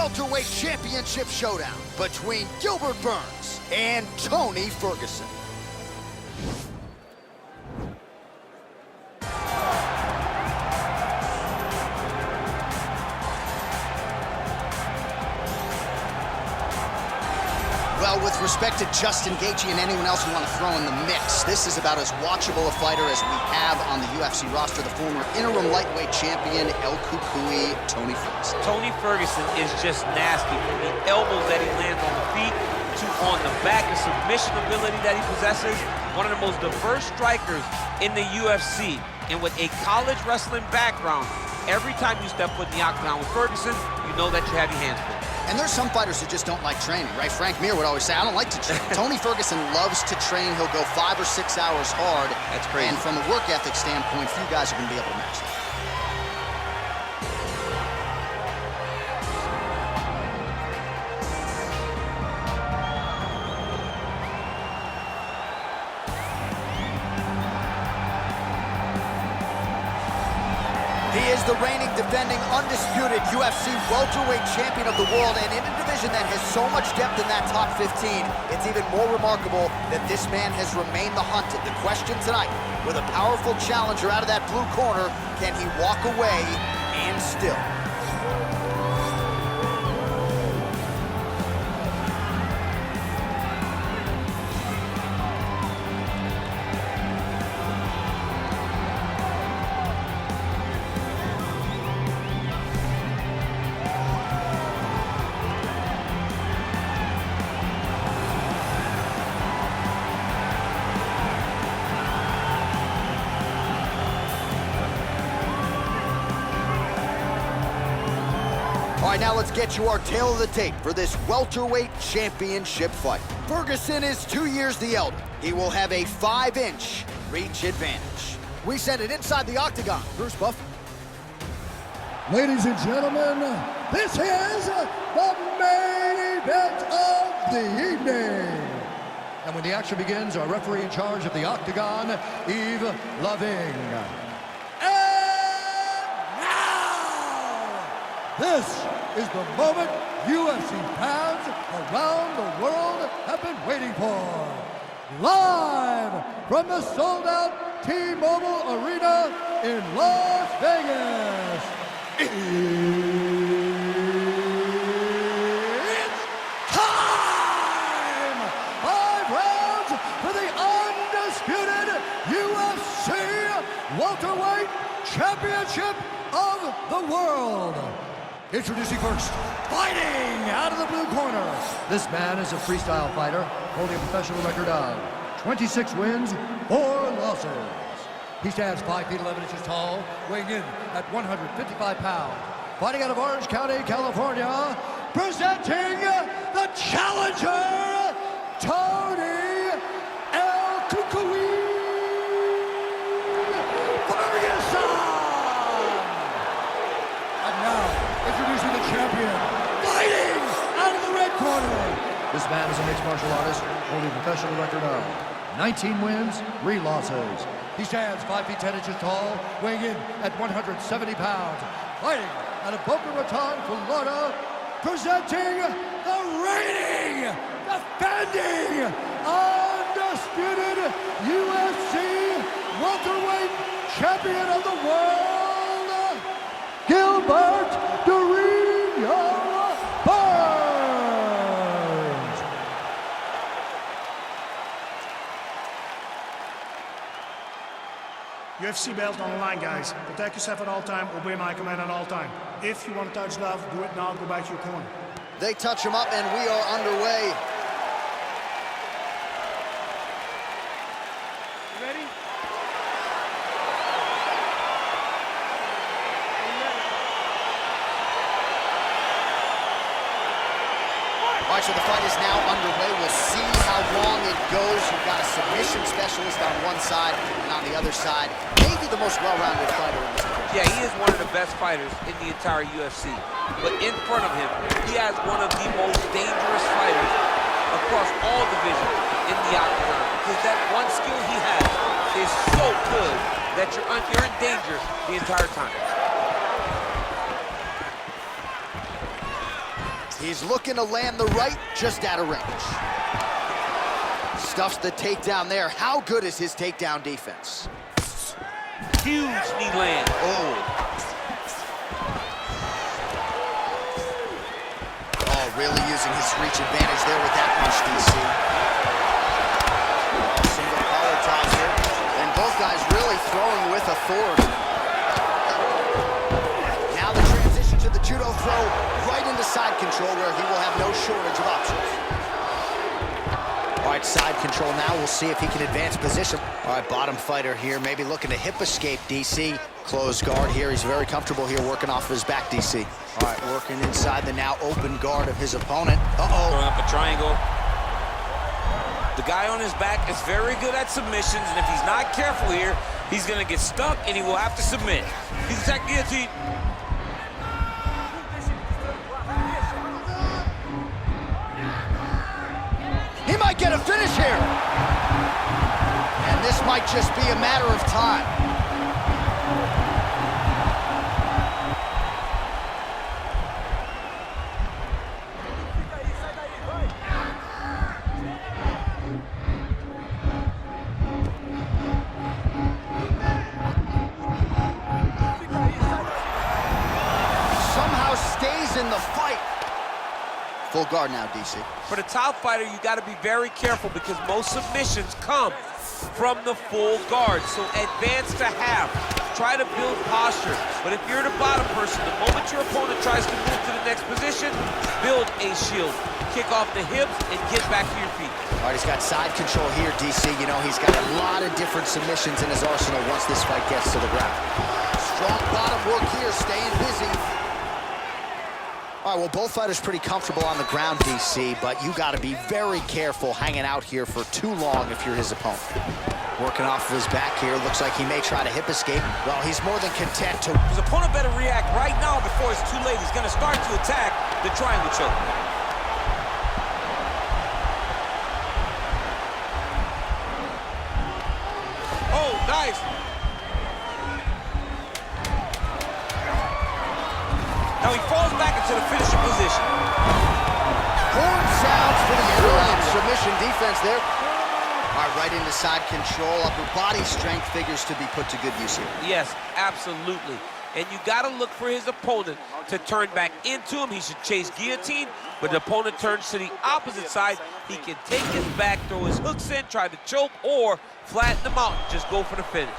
welterweight championship showdown between Gilbert Burns and Tony Ferguson. Well, with respect to Justin Gaethje and anyone else we want to throw in the mix, this is about as watchable a fighter as we have on the UFC roster, the former interim lightweight champion, El Cucuy, Tony Ferguson. Tony Ferguson is just nasty. From the elbows that he lands on the feet to on the back, the submission ability that he possesses, one of the most diverse strikers in the UFC. And with a college wrestling background, every time you step foot in the octagon with Ferguson, you know that you have your hands full. And there's some fighters who just don't like training, right? Frank Mir would always say, I don't like to train. Tony Ferguson loves to train. He'll go 5 or 6 hours hard. That's crazy. And from a work ethic standpoint, few guys are going to be able to match that. He is the reigning, defending, undisputed UFC welterweight champion of the world, and in a division that has so much depth in that top 15, it's even more remarkable that this man has remained the hunted. The question tonight, with a powerful challenger out of that blue corner, can he walk away and still? All right, now let's get you our tale of the tape for this welterweight championship fight. Ferguson is 2 years the elder. He will have a 5-inch reach advantage. We send it inside the octagon. Bruce Buff. Ladies and gentlemen, this is the main event of the evening. And when the action begins, our referee in charge of the octagon, Yves Loving. This is the moment UFC fans around the world have been waiting for. Live from the sold-out T-Mobile Arena in Las Vegas. It's time! 5 rounds for the undisputed UFC welterweight championship of the world. Introducing first, fighting out of the blue corner. This man is a freestyle fighter, holding a professional record of 26 wins, 4 losses. He stands 5 feet 11 inches tall, weighing in at 155 pounds. Fighting out of Orange County, California, presenting the challenger, Tony El Cucuy Ferguson. And now, introducing the champion, fighting out of the red corner. This man is a mixed martial artist, holding a professional record of 19 wins, 3 losses. He stands 5 feet 10 inches tall, weighing in at 170 pounds. Fighting out of Boca Raton, Florida, presenting the reigning, defending, undisputed UFC welterweight champion of the world, Gilbert Burns. UFC belt on the line, guys. Protect yourself at all time, obey my command at all time. If you want to touch love, do it now, go back to your corner. They touch him up, and we are underway. You ready? All right, so the fight is now underway. We'll see how long it goes. You've got a submission specialist on one side, and on the other side, maybe the most well-rounded fighter in this division. Yeah, he is one of the best fighters in the entire UFC. But in front of him, he has one of the most dangerous fighters across all divisions in the octagon. Because that one skill he has is so good that you're in danger the entire time. He's looking to land the right, just out of range. Stuffs the takedown there. How good is his takedown defense? Huge knee land. Oh, really using his reach advantage there with that punch, DC. Single collar ties here. And both guys really throwing with authority. Now the transition to the judo throw right into side control where he will have no shortage of options. All right, side control now. We'll see if he can advance position. All right, bottom fighter here, maybe looking to hip escape, DC. Closed guard here. He's very comfortable here working off of his back, DC. All right, working inside the now open guard of his opponent. Throwing up a triangle. The guy on his back is very good at submissions, and if he's not careful here, he's going to get stuck, and he will have to submit. He's attacking guillotine. He might get a finish here. And this might just be a matter of time. Somehow stays in the fight. Full guard now, DC. For the top fighter, you got to be very careful because most submissions come from the full guard. So advance to half. Try to build posture. But if you're the bottom person, the moment your opponent tries to move to the next position, build a shield. Kick off the hips and get back to your feet. All right, he's got side control here, DC. You know, he's got a lot of different submissions in his arsenal once this fight gets to the ground. Strong bottom work here, staying busy. All right, well, both fighters pretty comfortable on the ground, DC, but you got to be very careful hanging out here for too long if you're his opponent. Working off of his back here, looks like he may try to hip escape. Well, he's more than content to... His opponent better react right now before it's too late. He's going to start to attack the triangle choke. Oh, nice. Now he falls back into the finishing position. Horn sounds for the end submission defense there. All right, right into side control. Upper body strength figures to be put to good use here. Yes, absolutely. And you got to look for his opponent to turn back into him. He should chase guillotine, but the opponent turns to the opposite side. He can take his back, throw his hooks in, try to choke, or flatten them out and just go for the finish.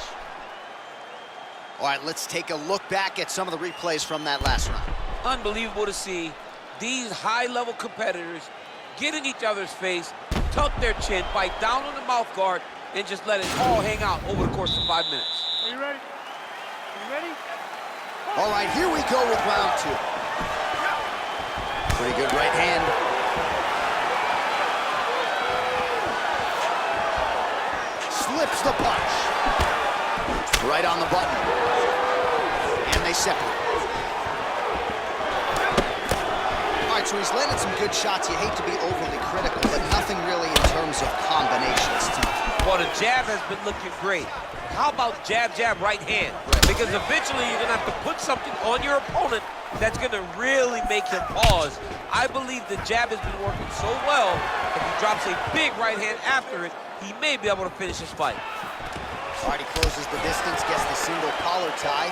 All right, let's take a look back at some of the replays from that last round. Unbelievable to see these high-level competitors get in each other's face, tuck their chin, bite down on the mouth guard, and just let it all hang out over the course of 5 minutes. Are you ready? Are you ready? All right, here we go with round two. Pretty good right hand. Slips the punch. Right on the button. And they separate. All right, so he's landed some good shots. You hate to be overly critical, but nothing really in terms of combinations tonight. Well, the jab has been looking great. How about jab, jab, right hand? Because eventually you're going to have to put something on your opponent that's going to really make him pause. I believe the jab has been working so well, if he drops a big right hand after it, he may be able to finish his fight. All right, he closes the distance, gets the single collar tie.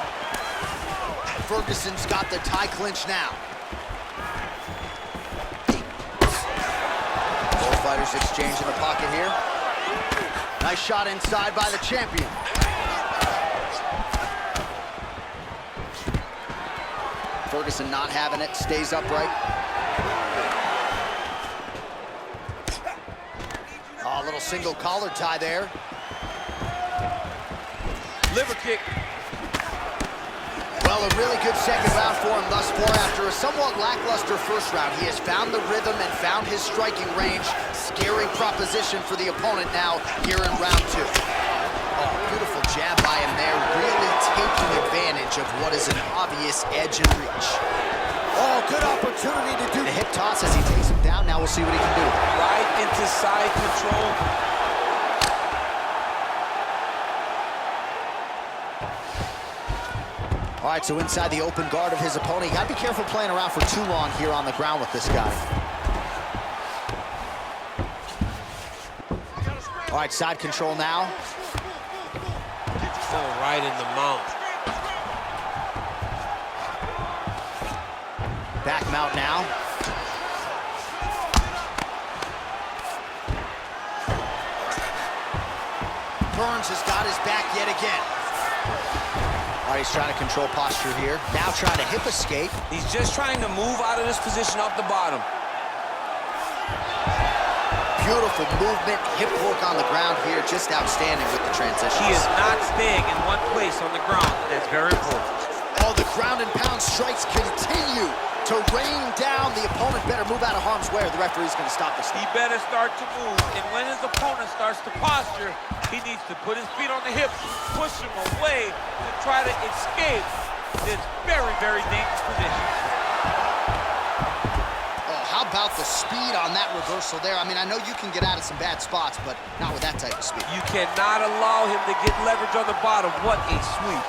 Ferguson's got the tie clinch now. Both fighters exchange in the pocket here. Nice shot inside by the champion. Ferguson not having it, stays upright. Oh, a little single collar tie there. Liver kick. Well, a really good second round for him thus far. After a somewhat lackluster first round, he has found the rhythm and found his striking range. Scary proposition for the opponent now here in round two. Oh, beautiful jab by him there, really taking advantage of what is an obvious edge and reach. Oh, good opportunity to do the hip toss as he takes him down. Now we'll see what he can do. Right into side control. All right, so inside the open guard of his opponent. You gotta be careful playing around for too long here on the ground with this guy. All right, side control now. Oh, right in the mount. Back mount now. Burns has got his back yet again. All right, he's trying to control posture here. Now trying to hip escape. He's just trying to move out of this position off the bottom. Beautiful movement, hip work on the ground here, just outstanding with the transition. He is not staying in one place on the ground. That's very important. Oh, the ground and pound strikes continue to rain down. The opponent better move out of harm's way or the referee's going to stop this. He better start to move, and when his opponent starts to posture, he needs to put his feet on the hips, push him away to try to escape this very, very dangerous position. Oh, how about the speed on that reversal there? I mean, I know you can get out of some bad spots, but not with that type of speed. You cannot allow him to get leverage on the bottom. What a sweep.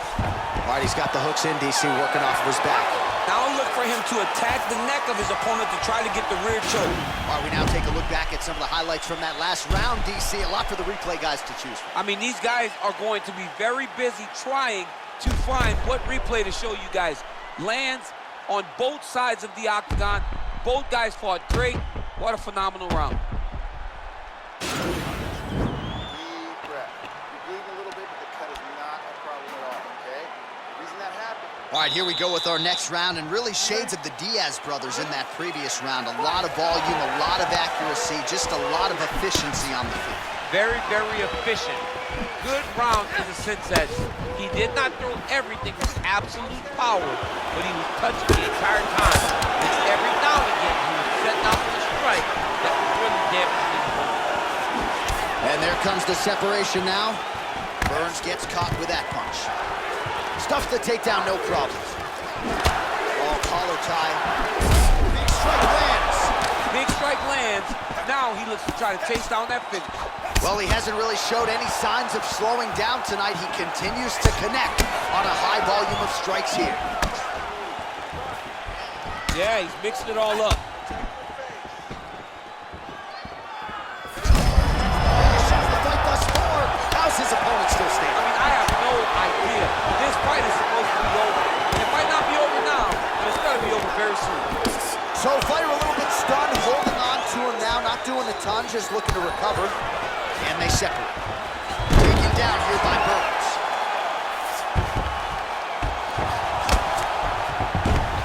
All right, he's got the hooks in, DC, working off of his back. Now look for him to attack the neck of his opponent to try to get the rear choke. All right, we now take a look back at some of the highlights from that last round, DC. A lot for the replay guys to choose from. I mean, these guys are going to be very busy trying to find what replay to show you guys. Lands on both sides of the octagon. Both guys fought great. What a phenomenal round. Deep breath. You're bleeding a little bit, but the cut is not a problem at all, okay? The reason that happened. All right, here we go with our next round, and really shades of the Diaz brothers in that previous round. A lot of volume, a lot of accuracy, just a lot of efficiency on the feet. Very, very efficient. Good round in the sense that he did not throw everything with absolute power, but he was touching the entire time. And every now and again, he was setting out for the strike that was really damaging his opponent. And there comes the separation now. Burns gets caught with that punch. Stuffs the takedown, no problem. Oh, collar tie. Big strike lands. Big strike lands. Now he looks to try to chase down that finish. Well, he hasn't really showed any signs of slowing down tonight. He continues to connect on a high volume of strikes here. Yeah, he's mixing it all up. Shows the fight thus far. How's his opponent still I standing? mean, I have no idea. This fight is supposed to be over. And it might not be over now, but it's going to be over very soon. So fighter a little bit stunned, holding on to him now, not doing a ton, just looking to recover. And they separate. Taken down here by Burns.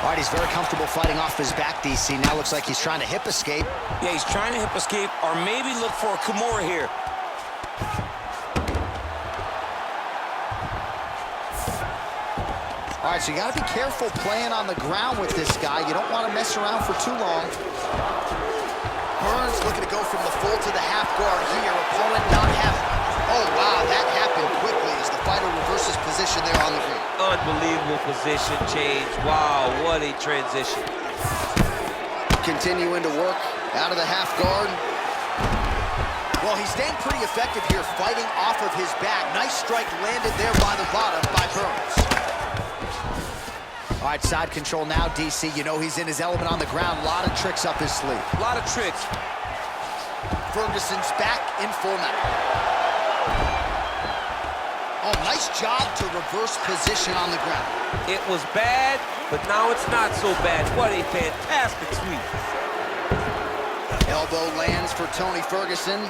All right, he's very comfortable fighting off his back, DC. Now looks like he's trying to hip escape. Yeah, he's trying to hip escape or maybe look for a Kimura here. All right, so you got to be careful playing on the ground with this guy. You don't want to mess around for too long. Burns looking to go from the full to the half guard here. Opponent not having. Oh, wow, that happened quickly as the fighter reverses position there on the ground. Unbelievable position change. Wow, what a transition. Continuing to work out of the half guard. Well, he's staying pretty effective here, fighting off of his back. Nice strike landed there by the bottom by Burns. All right, side control now, DC. You know he's in his element on the ground. A lot of tricks up his sleeve. A lot of tricks. Ferguson's back in full now. Oh, nice job to reverse position on the ground. It was bad, but now it's not so bad. What a fantastic sweep. Elbow lands for Tony Ferguson.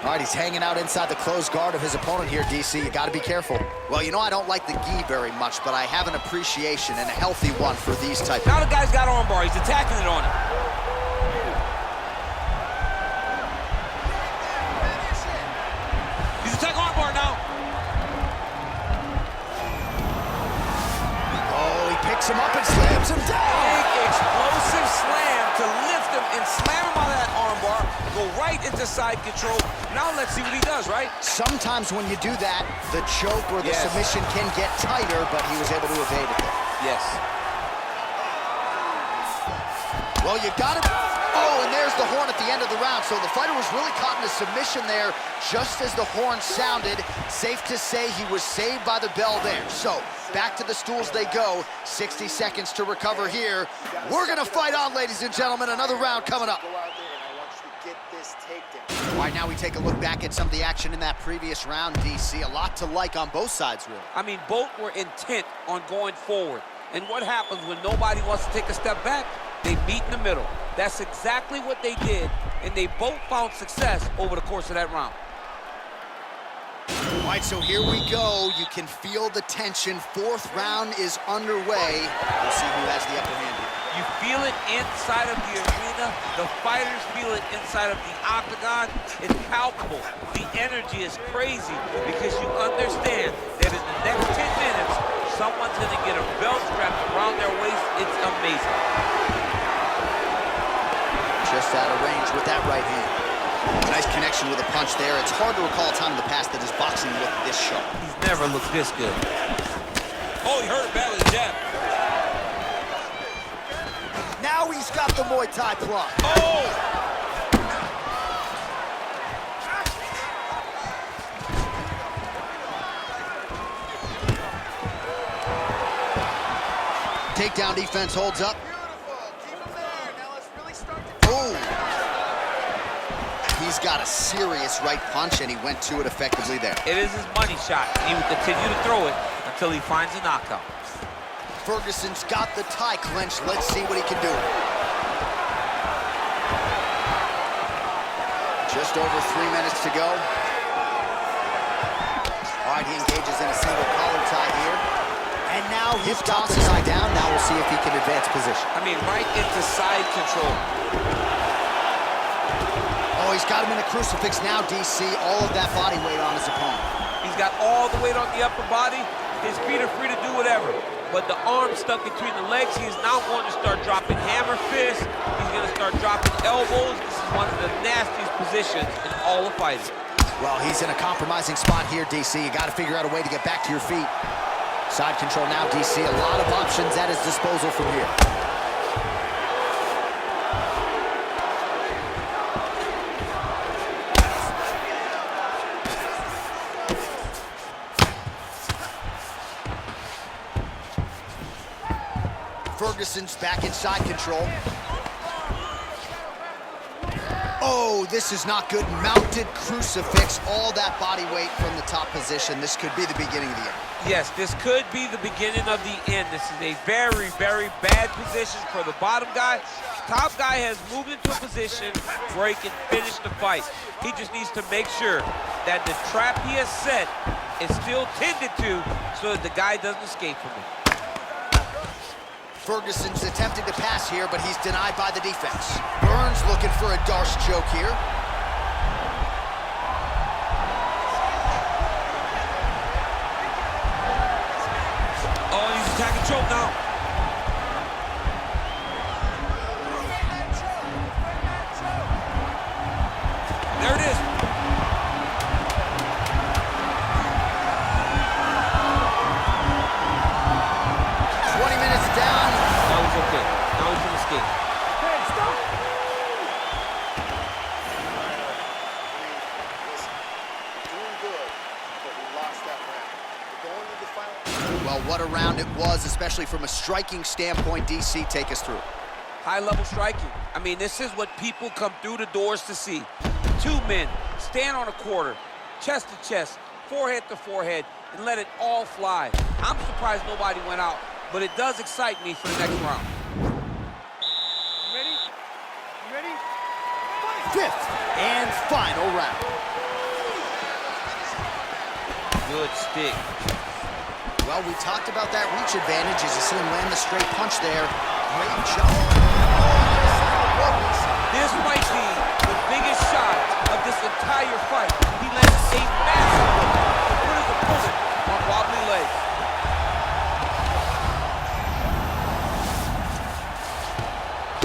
All right, he's hanging out inside the closed guard of his opponent here, DC. You got to be careful. Well, you know I don't like the gi very much, but I have an appreciation and a healthy one for these type. Now the guy's got armbar. He's attacking it on him. He's attacking armbar now. Oh, he picks him up and slams him down. Big explosive slam to lift him and slam him out of that armbar. Go right into side control. Now let's see what he does, right? Sometimes when you do that, the choke or the Yes. submission can get tighter, but he was able to evade it there. Yes. Well, you got it. Oh, Oh, and there's the horn at the end of the round. So the fighter was really caught in a submission there just as the horn sounded. Safe to say he was saved by the bell there. So back to the stools they go. 60 seconds to recover here. We're gonna fight on, ladies and gentlemen. Another round coming up. Go out there and I want you to get this takedown. All right, now we take a look back at some of the action in that previous round, DC. A lot to like on both sides, really. I mean, both were intent on going forward. And what happens when nobody wants to take a step back? They meet in the middle. That's exactly what they did, and they both found success over the course of that round. All right, so here we go. You can feel the tension. Fourth round is underway. We'll see who has the upper hand here. You feel it inside of the arena. The fighters feel it inside of the octagon. It's palpable. The energy is crazy because you understand that in the next 10 minutes, someone's going to get a belt strapped around their waist. It's amazing. Just out of range with that right hand. Nice connection with a punch there. It's hard to recall a time in the past that his boxing looked this sharp. He's never looked this good. Oh, he hurt it badly, the jab. Now he's got the Muay Thai plug. Oh! Takedown defense holds up. Beautiful. Keep him there. Now let's really start to... Oh! He's got a serious right punch, and he went to it effectively there. It is his money shot. He will continue to throw it until he finds a knockout. Ferguson's got the tie clenched. Let's see what he can do. Just over 3 minutes to go. All right, he engages in a single collar tie here. And now he's got the side down. Now we'll see if he can advance position. I mean, right into side control. Oh, he's got him in a crucifix now, DC. All of that body weight on his opponent. He's got all the weight on the upper body. His feet are free to do whatever. But the arm stuck between the legs. He is now going to start dropping hammer fists. He's going to start dropping elbows. This is one of the nastiest positions in all of fighting. Well, he's in a compromising spot here, DC. You got to figure out a way to get back to your feet. Side control now, DC. A lot of options at his disposal from here. Ferguson's back in side control. Oh, this is not good. Mounted crucifix, all that body weight from the top position. This could be the beginning of the end. Yes, this could be the beginning of the end. This is a very, very bad position for the bottom guy. Top guy has moved into a position where he can finish the fight. He just needs to make sure that the trap he has set is still tended to so that the guy doesn't escape from it. Ferguson's attempting to pass here, but he's denied by the defense. Burns looking for a Darce choke here. Oh, he's attacking choke now. There it is. Well, what a round it was, especially from a striking standpoint. DC, take us through. High-level striking. I mean, this is what people come through the doors to see. Two men stand on a quarter, chest to chest, forehead to forehead, and let it all fly. I'm surprised nobody went out, but it does excite me for the next round. You ready? You ready? Fifth and final round. Good stick. Well, we talked about that reach advantage as you see him land the straight punch there. Great job. This might be the biggest shot of this entire fight. He lands a massive one to put his opponent on wobbly legs.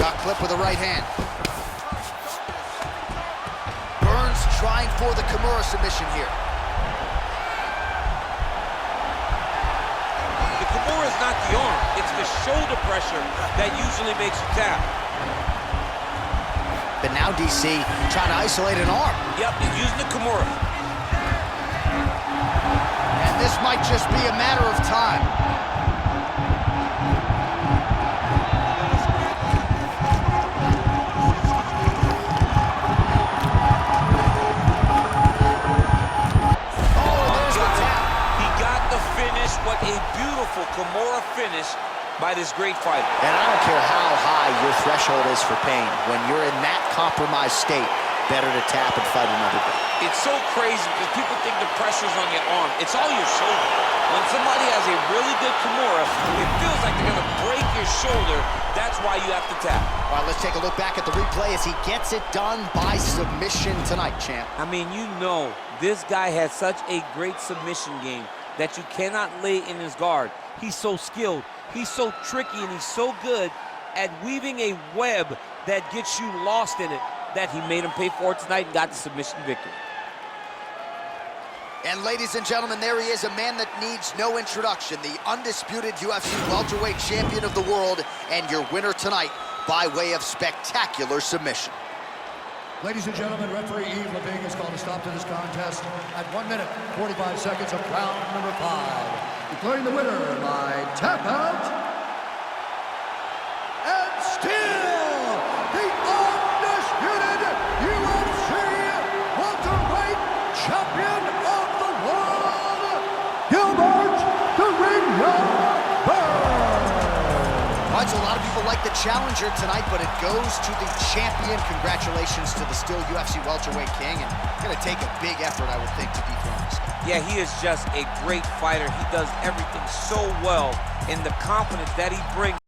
Got clipped with the right hand. Burns trying for the Kimura submission here. Kimura is not the arm, it's the shoulder pressure that usually makes you tap. And now DC trying to isolate an arm. Yep, he's using the Kimura. And this might just be a matter of time. What a beautiful Kimura finish by this great fighter. And I don't care how high your threshold is for pain. When you're in that compromised state, better to tap and fight another day. It's so crazy because people think the pressure's on your arm. It's all your shoulder. When somebody has a really good Kimura, it feels like they're going to break your shoulder. That's why you have to tap. All right, let's take a look back at the replay as he gets it done by submission tonight, champ. I mean, you know, this guy has such a great submission game that you cannot lay in his guard. He's so skilled, he's so tricky, and he's so good at weaving a web that gets you lost in it that he made him pay for it tonight and got the submission victory. And ladies and gentlemen, there he is, a man that needs no introduction, the undisputed UFC welterweight champion of the world, and your winner tonight by way of spectacular submission. Ladies and gentlemen, referee Yves Leving has called a stop to this contest at 1 minute, 45 seconds of round number 5. Declaring the winner by tap out, and still the undisputed UFC welterweight champion of the world, Gilbert the Ring All right, so a lot of people like the challenger tonight, but it goes to the champion. Congratulations to the still UFC welterweight king, and it's going to take a big effort, I would think, to dethrone this guy. Yeah, he is just a great fighter. He does everything so well, and the confidence that he brings